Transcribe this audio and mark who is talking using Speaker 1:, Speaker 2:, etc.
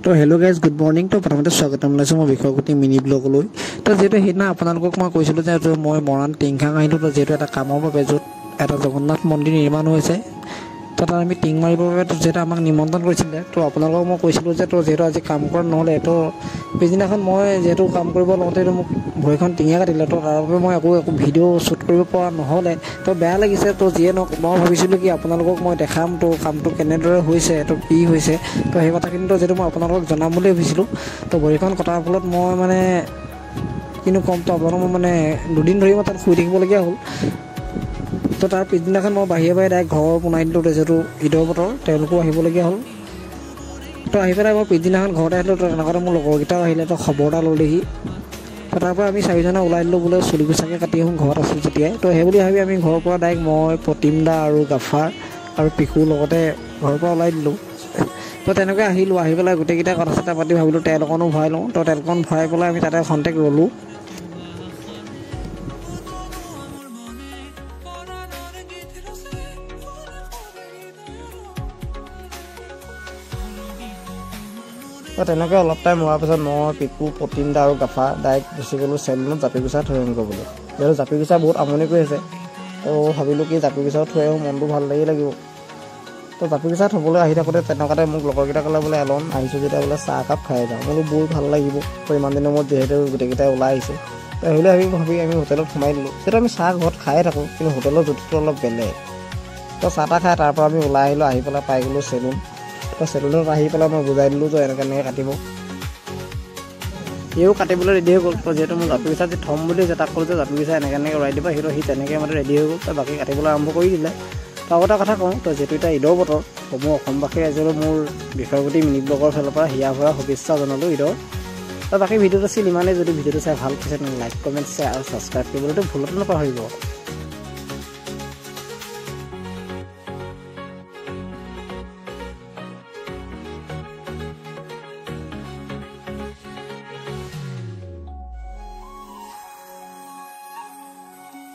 Speaker 1: তো hello' guys good morning. তো প্ৰথমতে স্বাগতম জনাইছোঁ মই বিষয়গতি মিনি ব্লগলৈ। তো যিহেতু সেইদিনা আপোনালোকক মই কৈছিলোঁ যে মই মৰাণ টিংখাং আহিলোঁ। তো যিহেতু এটা কামৰ বাবে য'ত এটা জগন্নাথ মন্দিৰ নিৰ্মাণ হৈছে, তো তাত আমি টিং মাৰিবৰ বাবে যিহেতু আমাক নিমন্ত্ৰণ কৰিছিলে। তো আপোনালোকক মই কৈছিলোঁ যে যিহেতু আজি কাম কৰা নহ'লে, তো পিছদিনাখন মই যিহেতু কাম কৰিব লওঁতে মোক ভৰিখন টিঙে কাটিলে। তো তাৰ বাবে মই একো ভিডিঅ' শ্বুট কৰিব পৰা নহ'লে, তো বেয়া লাগিছে। তো যিয়ে নহওক মই ভাবিছিলোঁ কি আপোনালোকক মই দেখাম তো কামটো কেনেদৰে হৈছে, তো কি হৈছে। তো সেই কথাখিনি যিহেতু মই আপোনালোকক জনাম বুলি ভাবিছিলোঁ। তো ভৰিখন কটাৰ ফলত মই মানে কিনো ক'ম, তো আপোনালোকক মই মানে দুদিন ধৰি মই তাত শুই থাকিবলগীয়া হ'ল। তো তাৰ পিছদিনাখন মই বাহিৰে ডাইৰেক্ট ঘৰ বনাই দিলোঁ। যিহেতু ঈদৰ বতৰ তেওঁলোকো আহিবলগীয়া হ'ল। তো আহি পেলাই মই পিছদিনাখন ঘৰতে আহিলোঁ। তো তেনেকুৱাতে মোৰ লগৰকেইটাও আহিলে, তো খবৰ এটা ল'লেহি। তো তাৰপৰা আমি চাৰিজনে ওলাই দিলোঁ বোলে চুলি কোচাকৈ কাটি আহোঁ ঘৰত আছোঁ যেতিয়াই। তো সেই বুলি ভাবি আমি ঘৰৰ পৰা ডাইৰেক্ট মই প্ৰতিম দা আৰু গাফাৰ আৰু পিকুৰ লগতে ঘৰৰ পৰা ওলাই দিলোঁ। তো তেনেকৈ আহিলোঁ, আহি পেলাই গোটেইকেইটা কথা চথা পাতি ভাবিলোঁ তেল অকণো ভৰাই লওঁ। তো তেলকণ ভৰাই পেলাই আমি তাতে খন্তেক ৰ'লোঁ। তো তেনেকৈ অলপ টাইম হোৱাৰ পিছত মই পিকু প্ৰতিম দা আৰু গাফা ডাইৰেক্ট গুচি গ'লোঁ চেলুনত জাপি গুচাই থৈ আহিম কৰিবলৈ। যিহেতু জাপি গুচাই বহুত আমনি কৰি আছে, তো ভাবিলোঁ কি জাপি গুচাই থৈ আহোঁ, মনটো ভাল লাগি লাগিব। তো জাপি গুচাই থ'বলৈ আহি থাকোঁতে তেনেকুৱাতে মোক লগৰকেইটা ক'লে বোলে এলন আহিছোঁ যেতিয়া বোলে চাহ একাপ খাই যাওঁ। বোলো বহুত ভাল লাগিব। তো ইমান দিনৰ মূৰত যিহেতু গোটেইকেইটাই ওলাই আহিছে, তো সেইবুলি ভাবি আমি হোটেলত সোমাই দিলোঁ। যিহেতু আমি চাহ ঘৰত খায়ে থাকোঁ, কিন্তু হোটেলৰ জুতিটো অলপ বেলেগ। তো চাহ তাহ খাই তাৰপৰা আমি ওলাই আহিলোঁ। আহি পেলাই পাই গ'লোঁ চেলুন। তো চেলুনত আহি পেলাই মই বুজাই দিলোঁ যে এনেকৈ কাটিব। সিও কাটিবলৈ ৰেডি হৈ গ'ল। তো যিহেতু মোৰ জাপি গুচাই থ'ম বুলি যে তাক ক'লোঁ যে জাপি গুচাই এনেকৈ উৰাই দিবা, সি তেনেকৈ মানে ৰেডি হৈ গ'ল। তো বাকী কাটিবলৈ আৰম্ভ কৰি দিলে। তো আৰু এটা কথা কওঁ, তো যিহেতু এতিয়া ঈদৰ বতৰ, তো মোৰ অসমবাসী ৰাইজলৈ মোৰ বিষয়গতি মিনি ব্লগৰ ফালৰ পৰা হিয়া ভৰা শুভেচ্ছা জনালোঁ ঈদৰ। তো বাকী ভিডিঅ'টো আছিল ইমানেই। যদি ভিডিঅ'টো চাই ভাল পাইছে তেন্তে লাইক, কমেণ্ট, শ্বেয়াৰ আৰু ছাবস্ক্ৰাইব কৰিবলৈতো ভুলতো নাপাহৰিব।